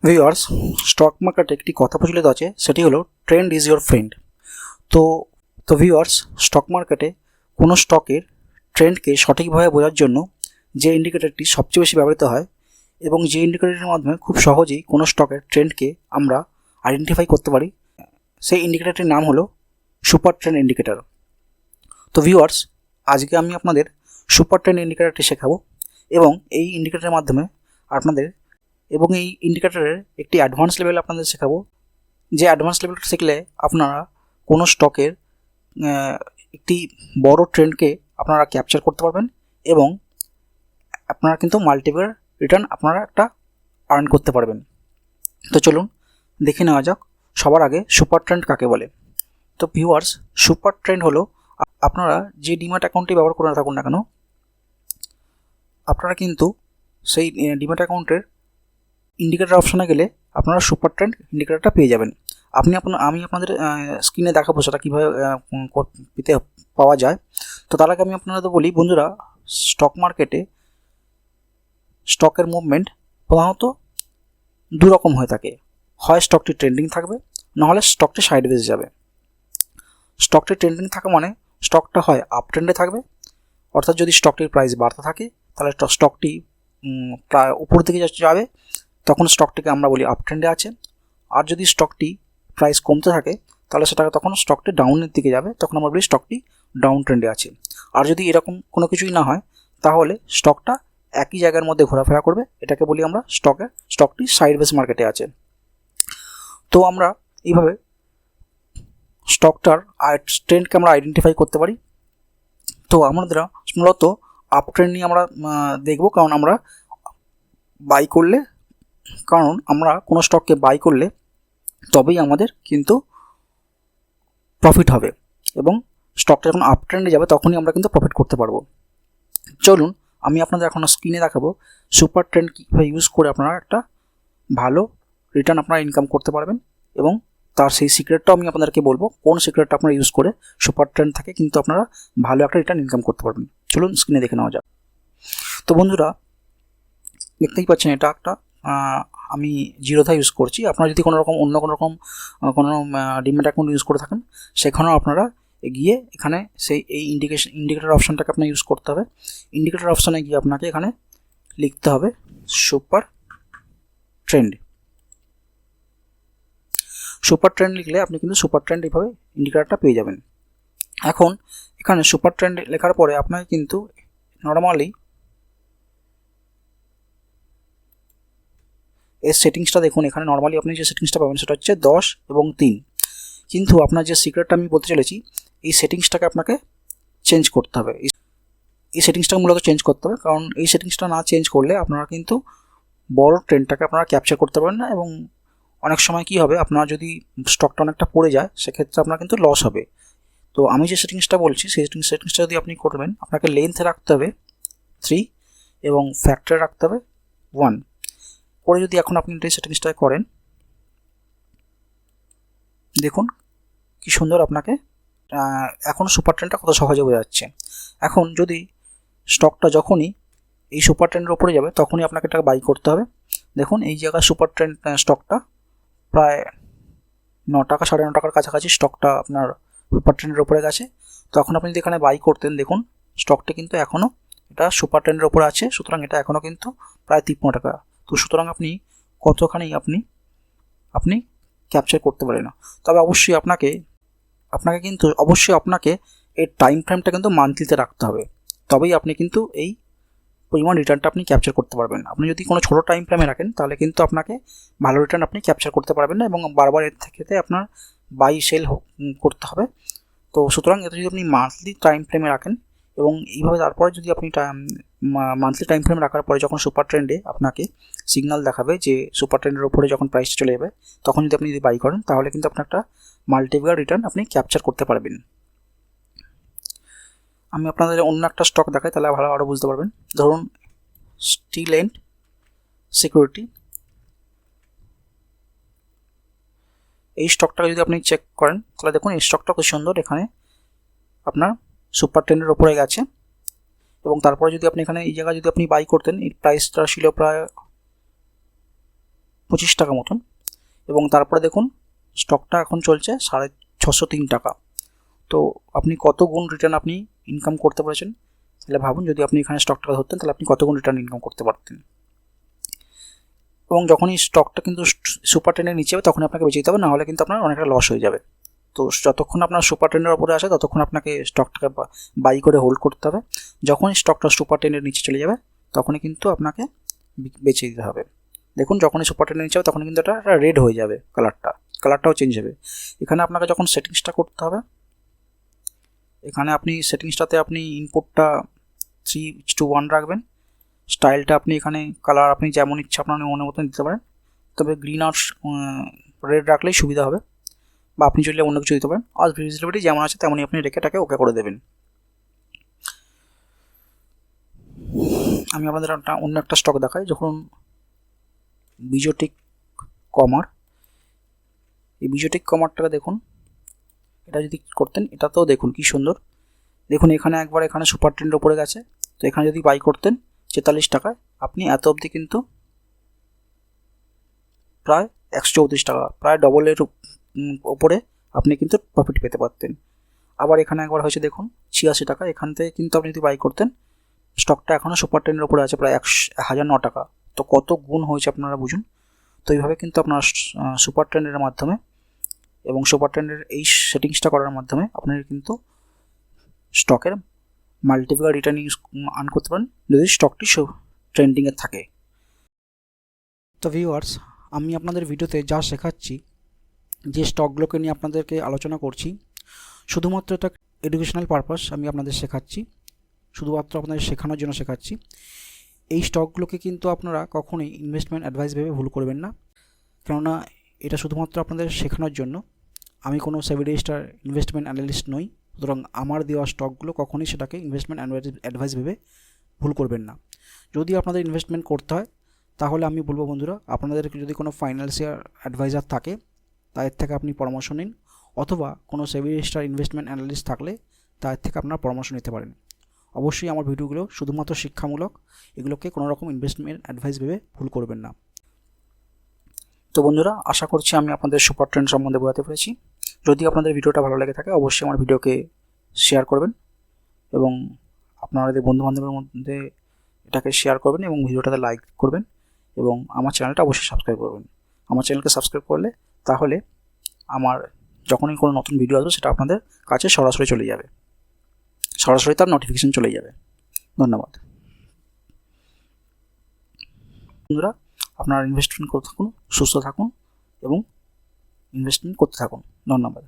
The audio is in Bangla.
ভিউয়ার্স, স্টক মার্কেটে একটি কথা প্রচলিত আছে, সেটি হলো ট্রেন্ড ইজ ইয়োর ফ্রেন্ড। তো তো ভিউয়ার্স, স্টক মার্কেটে কোনো স্টকের ট্রেন্ডকে সঠিকভাবে বোঝার জন্য যে ইন্ডিকেটরটি সবচেয়ে বেশি ব্যবহৃত হয় এবং যে ইন্ডিকেটরের মাধ্যমে খুব সহজেই কোনো স্টকের ট্রেন্ডকে আমরা আইডেন্টিফাই করতে পারি, সেই ইন্ডিকেটরটির নাম হলো সুপার ট্রেন্ড ইন্ডিকেটর। তো ভিউয়ার্স, আজকে আমি আপনাদের সুপার ট্রেন্ড ইন্ডিকেটরটি শেখাবো এবং এই ইন্ডিকেটরের মাধ্যমে আপনাদের এই ইন্ডিকেটরের একটি অ্যাডভান্স লেভেল আপনাদের শেখাবো, যে অ্যাডভান্স লেভেলটা শিখলে আপনারা কোনো স্টকের একটি বড় ট্রেন্ডকে আপনারা ক্যাপচার করতে পারবেন এবং আপনারা কিন্তু মাল্টিপল রিটার্ন আপনারা একটা আর্ন করতে পারবেন। তো চলুন দেখে নেওয়া যাক সবার আগে সুপার ট্রেন্ড কাকে বলে। তো ভিউয়ার্স, সুপার ট্রেন্ড হলো আপনারা যে ডিম্যাট অ্যাকাউন্টটি ব্যবহার করে থাকুন না কেন, আপনারা কিন্তু সেই ডিম্যাট অ্যাকাউন্টের ইন্ডিকেটর অপশনে গেলে আপনারা সুপার ট্রেন্ড ইন্ডিকেটরটা পেয়ে যাবেন। আমি আপনাদের স্ক্রিনে দেখাবো সেটা কীভাবে পেতে পাওয়া যায়। তো তার আগে আমি আপনাদের বলি বন্ধুরা, স্টক মার্কেটে স্টকের মুভমেন্ট প্রধানত দু রকম হয়ে থাকে। হয় স্টকটি ট্রেন্ডিং থাকবে, নাহলে স্টকটি সাইডওয়েজ যাবে। স্টকটি ট্রেন্ডিং থাকা মানে স্টকটা হয় আপ ট্রেন্ডে থাকবে, অর্থাৎ যদি স্টকটির প্রাইস বাড়তে থাকে তাহলে স্টকটি প্রায় উপর দিকে যাবে, তখন স্টকটিকে আমরা বলি আপ ট্রেন্ডে আছে। আর যদি স্টকটি প্রাইস কমতে থাকে তাহলে তখন স্টকটি ডাউনের দিকে যাবে, তখন আমরা বলি স্টকটি ডাউন ট্রেন্ডে আছে। আর যদি এরকম কোনো কিছুই না হয় তাহলে স্টকটা একই জায়গার মধ্যে ঘোরাফেরা করবে, এটাকে বলি আমরা স্টকটি সাইডওয়েজ মার্কেটে আছে। তো আমরা এইভাবে স্টকটার ট্রেন্ডকে আমরা আইডেন্টিফাই করতে পারি। তো আমরা মূলত আপ ট্রেন্ড নিয়ে আমরা দেখব, কারণ আমরা কোনো স্টককে বাই করলে তবেই আমাদের কিন্তু প্রফিট হবে এবং স্টকটা যখন আপ ট্রেন্ডে যাবে তখনই আমরা কিন্তু প্রফিট করতে পারবো। চলুন আমি আপনাদের এখন স্ক্রিনে দেখাবো সুপার ট্রেন্ড কীভাবে ইউজ করে আপনারা একটা ভালো রিটার্ন আপনারা ইনকাম করতে পারবেন, এবং তার সেই সিক্রেটটাও আমি আপনাদেরকে বলবো, কোন সিক্রেটটা আপনারা ইউজ করে সুপার ট্রেন্ড থেকে কিন্তু আপনারা ভালো একটা রিটার্ন ইনকাম করতে পারবেন। চলুন স্ক্রিনে দেখে নেওয়া যাক। তো বন্ধুরা, দেখতেই পাচ্ছেন এটা একটা আমি জিরোধা ইউজ করছি। আপনারা যদি কোনো ডিম্যাট অ্যাকাউন্ট ইউজ করে থাকেন, সেখানেও আপনারা গিয়ে এখানে এই ইন্ডিকেটর অপশানটাকে আপনার ইউজ করতে হবে। ইন্ডিকেটর অপশানে গিয়ে আপনাকে এখানে লিখতে হবে সুপার ট্রেন্ড। সুপার ট্রেন্ড লিখলে আপনি কিন্তু সুপার ট্রেন্ড এইভাবে ইন্ডিকেটরটা পেয়ে যাবেন। এখন এখানে সুপার ট্রেন্ড লেখার পরে আপনাকে কিন্তু নর্মালি এর সেটিংসটা দেখুন। এখানে নর্মালি আপনি যে সেটিংসটা পাবেন সেটা হচ্ছে 10 এবং 3, কিন্তু আপনার যে সিক্রেটটা আমি বলতে চলেছি, এই সেটিংসটাকে আপনাকে চেঞ্জ করতে হবে। এই সেটিংসটাকে মূলত চেঞ্জ করতে হবে, কারণ এই সেটিংসটা না চেঞ্জ করলে আপনারা কিন্তু বড় ট্রেন্ডটাকে আপনারা ক্যাপচার করতে পারবেন না, এবং অনেক সময় কি হবে, আপনার যদি স্টকটা অনেকটা পড়ে যায় সেক্ষেত্রে আপনার কিন্তু লস হবে। তো আমি যে সেটিংসটা বলছি সেই সেটিংসটা যদি আপনি করবেন, আপনাকে লেন্থে রাখতে হবে 3 এবং ফ্যাক্টরে রাখতে হবে 1 করে। যদি এখন আপনি এই সেটিংসটা করেন, দেখুন কি সুন্দর আপনাকে এখন সুপার ট্রেন্ডটা কত সহজে বোঝা যাচ্ছে। এখন যদি স্টকটা যখনই এই সুপার ট্রেন্ডের উপরে যাবে তখনই আপনাকে এটা বাই করতে হবে। দেখুন এই জায়গায় সুপার ট্রেন্ড স্টকটা প্রায় 9 টাকা 9.5 টাকার কাছাকাছি স্টকটা আপনার সুপার ট্রেন্ডের উপরে গেছে। তখন আপনি যদি এখানে বাই করতেন, দেখুন স্টকটা কিন্তু এখনও এটা সুপার ট্রেন্ডের উপরে আছে, সুতরাং এটা এখনও কিন্তু প্রায় 53 টাকা। তো সুতরাং আপনি কতখানি আপনি ক্যাপচার করতে পারেন না। তবে অবশ্যই আপনাকে এই টাইম ফ্রেমটা কিন্তু মান্থলিতে রাখতে হবে, তবেই আপনি কিন্তু এই পরিমাণ রিটার্নটা আপনি ক্যাপচার করতে পারবেন। আপনি যদি কোনো ছোটো টাইম ফ্রেমে রাখেন তাহলে কিন্তু আপনাকে ভালো রিটার্ন আপনি ক্যাপচার করতে পারবেন না, এবং বারবার এর থেকে আপনার বাই সেল করতে হবে। তো সুতরাং এটা যদি আপনি মান্থলি টাইম ফ্রেমে রাখেন, এবং এইভাবে তারপরে যদি আপনি মান্থলি টাইম ফ্রেম রাখার পরে যখন সুপার ট্রেন্ডে আপনাকে সিগন্যাল দেখাবে যে সুপার ট্রেন্ডের উপরে যখন প্রাইসটা চলে যাবে, তখন যদি আপনি বাই করেন তাহলে কিন্তু আপনার একটা মাল্টিপল রিটার্ন আপনি ক্যাপচার করতে পারবেন। আমি আপনাদের অন্য একটা স্টক দেখাই, তাহলে আরও বুঝতে পারবেন। ধরুন স্টিল এন্ড সিকিউরিটি, এই স্টকটাকে যদি আপনি চেক করেন তাহলে দেখুন এই স্টকটা খুব সুন্দর, এখানে আপনার সুপার ট্রেন্ডের ওপরে গেছে, এবং তারপরে যদি আপনি এখানে এই জায়গায় যদি আপনি বাই করতেন, এই প্রাইসটা ছিল প্রায় 25 টাকা মতন। এবং তারপরে দেখুন স্টকটা এখন চলছে 603 টাকা। তো আপনি কত গুণ রিটার্ন আপনি ইনকাম করতে পেরেছেন, তাহলে ভাবুন যদি আপনি এখানে স্টকটা ধরতেন তাহলে আপনি কত গুণ রিটার্ন ইনকাম করতে পারতেন। এবং যখনই স্টকটা কিন্তু সুপার ট্রেন্ডের নিচে হবে তখনই আপনাকে বেঁচে দিতে হবে, নাহলে কিন্তু আপনার অনেকটা লস হয়ে যাবে। তো যতক্ষণ আপনার সুপার ট্রেন্ডের ওপরে আসে ততক্ষণ আপনাকে স্টকটাকে বাই করে হোল্ড করতে হবে। যখনই স্টকটা সুপার ট্রেন্ডের নিচে চলে যাবে তখনই কিন্তু আপনাকে বেচে দিতে হবে। দেখুন যখনই সুপার ট্রেন্ডের নিচে হবে তখন কিন্তু এটা রেড হয়ে যাবে, কালারটাও চেঞ্জ হবে। এখানে আপনাকে যখন সেটিংসটা করতে হবে, এখানে আপনি সেটিংসটাতে আপনি ইনপুটটা 3:1 রাখবেন। স্টাইলটা আপনি এখানে কালার আপনি যেমন ইচ্ছা আপনার মনের মতন দিতে পারেন, তবে গ্রিন আর রেড রাখলেই সুবিধা হবে, বা আপনি চাইলে অন্য কিছু দিতে পারেন। আর ভিজিবিলিটি যেমন আছে তেমনই আপনি রেখে এটাকে ওকে করে দেবেন। আমি আপনাদের অন্য একটা স্টক দেখাই। যখন বিজোটিক কমার, এই বিজোটিক কমারটাকে দেখুন, এটা যদি করতেন এটাতেও দেখুন কি সুন্দর। দেখুন এখানে একবার এখানে সুপার ট্রেন্ড ওপরে গেছে, তো এখানে যদি বাই করতেন 43 টাকায় আপনি এত অবধি কিন্তু প্রায় 134 টাকা, প্রায় ডবলের ওপরে আপনি কিন্তু প্রফিট পেতে পারতেন। আবার এখানে একবার হয়েছে দেখুন 86 টাকা, এখান থেকে কিন্তু আপনি যদি বাই করতেন, স্টকটা এখনও সুপার ট্রেন্ডের ওপরে আছে প্রায় 1009 টাকা। তো কত গুণ হয়েছে আপনারা বুঝুন। তো এইভাবে কিন্তু আপনার সুপার ট্রেন্ডের মাধ্যমে এবং সুপার ট্রেন্ডের এই সেটিংসটা করার মাধ্যমে আপনারা কিন্তু স্টকের মাল্টিপ্লায়ার রিটার্ন আর্ন করতে পারেন যদি স্টকটি ট্রেন্ডিংয়ে থাকে। তো ভিউয়ার্স, আমি আপনাদের ভিডিওতে যা শেখাচ্ছি, যে স্টকগুলোকে নিয়ে আপনাদেরকে আলোচনা করছি, শুধুমাত্র এটা এডুকেশনাল পারপাস আমি আপনাদের শেখাচ্ছি, শুধুমাত্র আপনাদের শেখানোর জন্য শেখাচ্ছি। এই স্টকগুলোকে কিন্তু আপনারা কখনোই ইনভেস্টমেন্ট অ্যাডভাইস ভেবে ভুল করবেন না, কেননা এটা শুধুমাত্র আপনাদের শেখানোর জন্য। আমি কোনো সেবি রেজিস্টার ইনভেস্টমেন্ট অ্যানালিস্ট নই, সুতরাং আমার দেওয়া স্টকগুলো কখনোই সেটাকে ইনভেস্টমেন্ট অ্যাডভাইস ভেবে ভুল করবেন না। যদি আপনাদের ইনভেস্টমেন্ট করতে হয় তাহলে আমি বলবো বন্ধুরা, আপনাদের যদি কোনো ফাইন্যান্সিয়াল অ্যাডভাইজার থাকে তাদের থেকে আপনি পরামর্শ নিন, অথবা কোনো সেবি রেজিস্টার ইনভেস্টমেন্ট অ্যানালিস্ট থাকলে তাদের থেকে আপনারা পরামর্শ নিতে পারেন। অবশ্যই আমার ভিডিওগুলো শুধুমাত্র শিক্ষামূলক, এগুলোকে কোনো রকম ইনভেস্টমেন্ট অ্যাডভাইস ভেবে ভুল করবেন না। তো বন্ধুরা, আশা করছি আমি আপনাদের সুপার ট্রেন্ড সম্বন্ধে বোঝাতে পেরেছি। যদি আপনাদের ভিডিওটা ভালো লেগে থাকে অবশ্যই আমার ভিডিওকে শেয়ার করবেন এবং আপনাদের বন্ধুবান্ধবের মধ্যে এটাকে শেয়ার করবেন এবং ভিডিওটাতে লাইক করবেন এবং আমার চ্যানেলটা অবশ্যই সাবস্ক্রাইব করবেন। আমার চ্যানেলকে সাবস্ক্রাইব করলে তাহলে আমার যখনই কোনো নতুন ভিডিও আসবে সেটা আপনাদের কাছে সরাসরি চলে যাবে, সরাসরি তার নোটিফিকেশন চলে যাবে। ধন্যবাদ বন্ধুরা, আপনারা ইনভেস্টমেন্ট করতে থাকুন, সুস্থ থাকুন এবং ইনভেস্টমেন্ট করতে থাকুন। ধন্যবাদ।